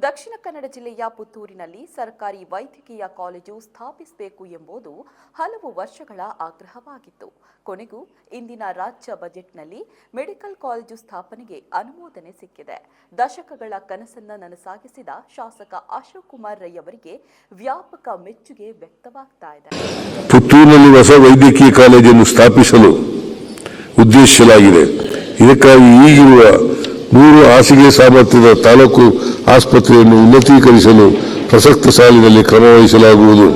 ದಕ್ಷಿಣ ಕನ್ನಡ ಜಿಲ್ಲೆಯ ಪುತ್ತೂರಿನಲ್ಲಿ ಸರ್ಕಾರಿ ವೈದ್ಯಕೀಯ ಕಾಲೇಜು ಸ್ಥಾಪಿಸಬೇಕು ಎಂಬುದು ಹಲವು ವರ್ಷಗಳ ಆಗ್ರಹವಾಗಿತ್ತು. ಕೊನೆಗೂ ಇಂದಿನ ರಾಜ್ಯ ಬಜೆಟ್ನಲ್ಲಿ ಮೆಡಿಕಲ್ ಕಾಲೇಜು ಸ್ಥಾಪನೆಗೆ ಅನುಮೋದನೆ ಸಿಕ್ಕಿದೆ. ದಶಕಗಳ ಕನಸನ್ನ ನನಸಾಗಿಸಿದ ಶಾಸಕ ಅಶೋಕ್ ಕುಮಾರ್ ರೈ ಅವರಿಗೆ ವ್ಯಾಪಕ ಮೆಚ್ಚುಗೆ ವ್ಯಕ್ತವಾಗ್ತಾ ಇದೆ. ಪುತ್ತೂರಿನಲ್ಲಿ ಹೊಸ ವೈದ್ಯಕೀಯ ಕಾಲೇಜನ್ನು ಸ್ಥಾಪಿಸಲು ಉದ್ದೇಶಿಸಲಾಗಿದೆ. ಇದಕ್ಕಾಗಿ ಈಗಿರುವ 100 ಹಾಸಿಗೆ ಸಾಮರ್ಥ್ಯದ ತಾಲೂಕು ಆಸ್ಪತ್ರೆಯನ್ನು ಉನ್ನತೀಕರಿಸಲು ಪ್ರಸಕ್ತ ಸಾಲಿನಲ್ಲಿ ಕ್ರಮ ವಹಿಸಲಾಗುವುದು.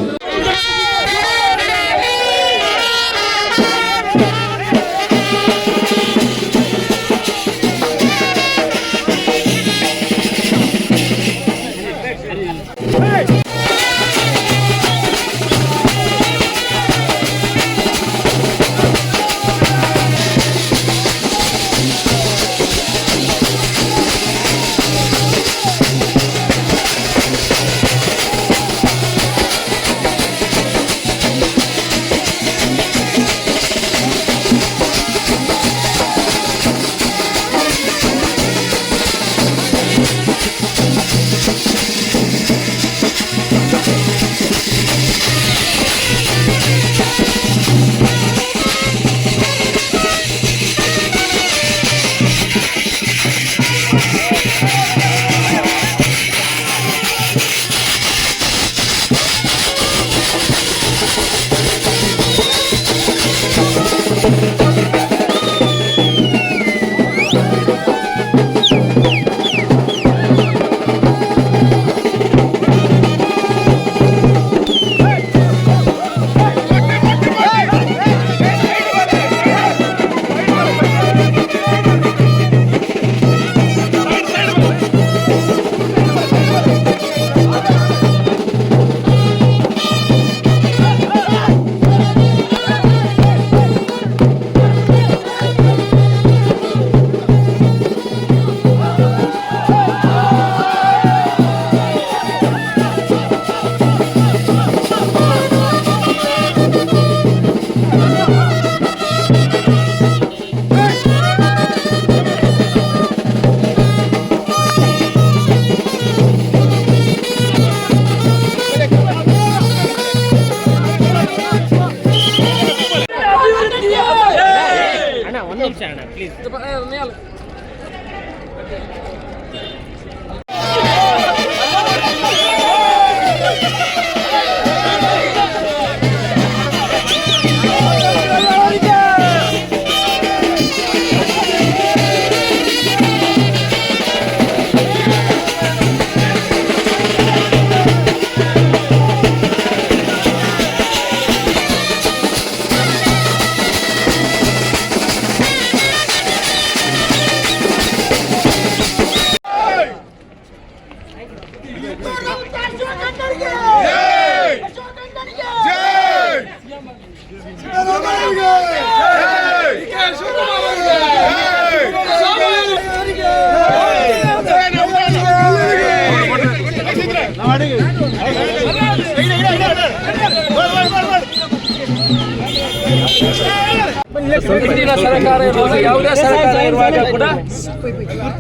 ಹಿಂದಿನ ಸರ್ಕಾರ ಇರುವಾಗ ಯಾವುದೇ ಸರ್ಕಾರ ಇರುವಾಗ ಕೂಡ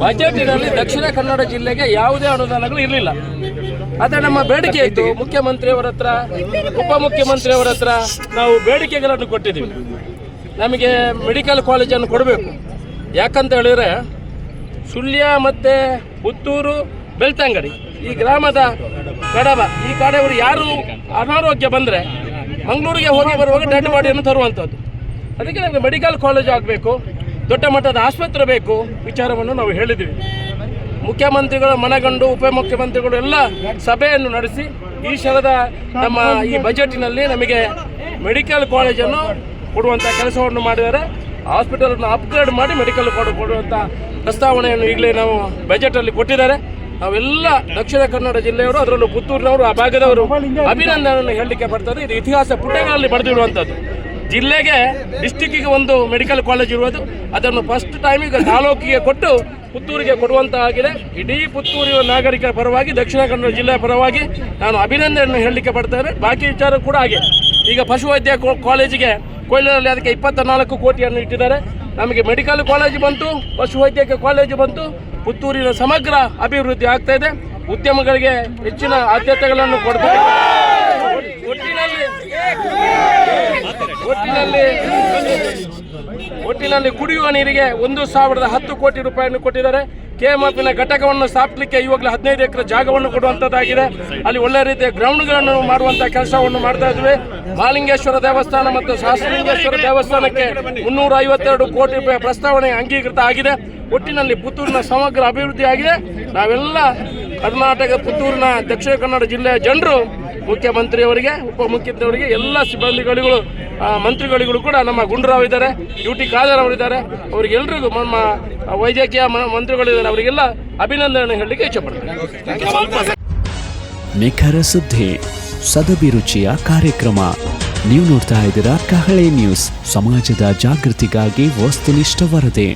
ಬಜೆಟಿನಲ್ಲಿ ದಕ್ಷಿಣ ಕನ್ನಡ ಜಿಲ್ಲೆಗೆ ಯಾವುದೇ ಅನುದಾನಗಳು ಇರಲಿಲ್ಲ. ಆದರೆ ನಮ್ಮ ಬೇಡಿಕೆ ಇತ್ತು. ಮುಖ್ಯಮಂತ್ರಿಯವರ ಹತ್ರ, ಉಪಮುಖ್ಯಮಂತ್ರಿಯವರ ಹತ್ರ ನಾವು ಬೇಡಿಕೆಗಳನ್ನು ಕೊಟ್ಟಿದ್ದೀವಿ. ನಮಗೆ ಮೆಡಿಕಲ್ ಕಾಲೇಜನ್ನು ಕೊಡಬೇಕು. ಯಾಕಂತ ಹೇಳಿದರೆ ಸುಳ್ಯ ಮತ್ತು ಪುತ್ತೂರು, ಬೆಳ್ತಂಗಡಿ ಈ ಗ್ರಾಮದ ಕಡಬ ಈ ಕಡೆಯವರು ಯಾರು ಅನಾರೋಗ್ಯ ಬಂದರೆ ಮಂಗಳೂರಿಗೆ ಹೋಗಿ ಬರುವಾಗ ಡೆಡ್ ಬಾಡಿಯನ್ನು ತರುವಂಥದ್ದು. ಅದಕ್ಕೆ ನಮಗೆ ಮೆಡಿಕಲ್ ಕಾಲೇಜ್ ಆಗಬೇಕು, ದೊಡ್ಡ ಮಟ್ಟದ ಆಸ್ಪತ್ರೆ ಬೇಕು ವಿಚಾರವನ್ನು ನಾವು ಹೇಳಿದ್ವಿ. ಮುಖ್ಯಮಂತ್ರಿಗಳು ಮನಗಂಡು ಉಪಮುಖ್ಯಮಂತ್ರಿಗಳು ಎಲ್ಲ ಸಭೆಯನ್ನು ನಡೆಸಿ ಈ ಸಲದ ನಮ್ಮ ಈ ಬಜೆಟಿನಲ್ಲಿ ನಮಗೆ ಮೆಡಿಕಲ್ ಕಾಲೇಜನ್ನು ಕೊಡುವಂಥ ಕೆಲಸವನ್ನು ಮಾಡಿದ್ದಾರೆ. ಹಾಸ್ಪಿಟಲನ್ನು ಅಪ್ಗ್ರೇಡ್ ಮಾಡಿ ಮೆಡಿಕಲ್ ಕೊಡುವಂಥ ಪ್ರಸ್ತಾವನೆಯನ್ನು ಈಗಲೇ ನಾವು ಬಜೆಟಲ್ಲಿ ಕೊಟ್ಟಿದ್ದಾರೆ. ನಾವೆಲ್ಲ ದಕ್ಷಿಣ ಕನ್ನಡ ಜಿಲ್ಲೆಯವರು, ಅದರಲ್ಲೂ ಪುತ್ತೂರಿನವರು, ಆ ಭಾಗದವರು ಅಭಿನಂದನೆಯನ್ನು ಹೇಳಲಿಕ್ಕೆ ಬರ್ತಾರೆ. ಇದು ಇತಿಹಾಸ ಪುಟಗಳಲ್ಲಿ ಬರೆದಿರುವಂಥದ್ದು. ಜಿಲ್ಲೆಗೆ, ಡಿಸ್ಟಿಕ್ಕಿಗೆ ಒಂದು ಮೆಡಿಕಲ್ ಕಾಲೇಜ್ ಇರುವುದು, ಅದನ್ನು ಫಸ್ಟ್ ಟೈಮ್ ಈಗ ತಾಲೂಕಿಗೆ ಕೊಟ್ಟು ಪುತ್ತೂರಿಗೆ ಕೊಡುವಂತಾಗಿದೆ. ಇಡೀ ಪುತ್ತೂರಿನ ನಾಗರಿಕರ ಪರವಾಗಿ, ದಕ್ಷಿಣ ಕನ್ನಡ ಜಿಲ್ಲೆಯ ಪರವಾಗಿ ನಾನು ಅಭಿನಂದನೆಯನ್ನು ಹೇಳಲಿಕ್ಕೆ ಬರ್ತಾರೆ. ಬಾಕಿ ವಿಚಾರ ಕೂಡ ಹಾಗೆ. ಈಗ ಪಶುವೈದ್ಯ ಕಾಲೇಜಿಗೆ ಕೊಯ್ಲಲ್ಲಿ ಅದಕ್ಕೆ 24 ಕೋಟಿಯನ್ನು ಇಟ್ಟಿದ್ದಾರೆ. ನಮಗೆ ಮೆಡಿಕಲ್ ಕಾಲೇಜು ಬಂತು, ಪಶುವೈದ್ಯಕೀಯ ಕಾಲೇಜು ಬಂತು, ಪುತ್ತೂರಿನ ಸಮಗ್ರ ಅಭಿವೃದ್ಧಿ ಆಗ್ತಾ ಇದೆ. ಉದ್ಯಮಗಳಿಗೆ ಹೆಚ್ಚಿನ ಆದ್ಯತೆಗಳನ್ನು ಕೊಡ್ತಾರೆ. ಒಟ್ಟಿನಲ್ಲಿ ಕುಡಿಯುವ ನೀರಿಗೆ 1,010 ಕೋಟಿ ರೂಪಾಯಿಯನ್ನು ಕೊಟ್ಟಿದ್ದಾರೆ. ಕೆಎಂಎಫ್ನ ಘಟಕವನ್ನು ಸ್ಥಾಪಿಸಲಿಕ್ಕೆ ಇವಾಗಲೇ 15 ಎಕರೆ ಜಾಗವನ್ನು ಕೊಡುವಂಥದ್ದಾಗಿದೆ. ಅಲ್ಲಿ ಒಳ್ಳೆ ರೀತಿಯ ಗ್ರೌಂಡ್ಗಳನ್ನು ಮಾಡುವಂಥ ಕೆಲಸವನ್ನು ಮಾಡ್ತಾ ಇದ್ವಿ. ಮಹಾಲಿಂಗೇಶ್ವರ ದೇವಸ್ಥಾನ ಮತ್ತು ಸಹಸ್ರಲಿಂಗೇಶ್ವರ ದೇವಸ್ಥಾನಕ್ಕೆ 352 ಕೋಟಿ ರೂಪಾಯಿ ಪ್ರಸ್ತಾವನೆ ಅಂಗೀಕೃತ ಆಗಿದೆ. ಒಟ್ಟಿನಲ್ಲಿ ಪುತ್ತೂರಿನ ಸಮಗ್ರ ಅಭಿವೃದ್ಧಿ ಆಗಿದೆ. ನಾವೆಲ್ಲ ಕರ್ನಾಟಕ ಪುತ್ತೂರಿನ ದಕ್ಷಿಣ ಕನ್ನಡ ಜಿಲ್ಲೆಯ ಜನರು ಮುಖ್ಯಮಂತ್ರಿಯವರಿಗೆ, ಉಪಮುಖ್ಯಮಂತ್ರಿಯವರಿಗೆ, ಎಲ್ಲ ಸಿಬ್ಬಂದಿಗಳಿಗೂ, ಮಂತ್ರಿಗಳಿಗೂ ಕೂಡ ನಮ್ಮ ಗುಂಡೂರಾವ್ ಇದ್ದಾರೆ, ಯುಟಿ ಖಾದರ್ ಅವರಿದ್ದಾರೆ, ಅವರಿಗೆಲ್ಲರಿಗೂ ನಮ್ಮ ವೈದ್ಯಕೀಯ ಮಂತ್ರಿಗಳಿದ್ದಾರೆ, ಅವರಿಗೆಲ್ಲ ಅಭಿನಂದನೆ ಹೇಳಲಿಕ್ಕೆ ಇಷ್ಟಪಡ್ತೇನೆ. ನಿಖರ ಸುದ್ದಿ, ಸದಭಿರುಚಿಯ ಕಾರ್ಯಕ್ರಮ. ನೀವು ನೋಡ್ತಾ ಇದ್ದೀರಾ ಕಹಳೆ ನ್ಯೂಸ್, ಸಮಾಜದ ಜಾಗೃತಿಗಾಗಿ ವಸ್ತುನಿಷ್ಠ ವರದಿ.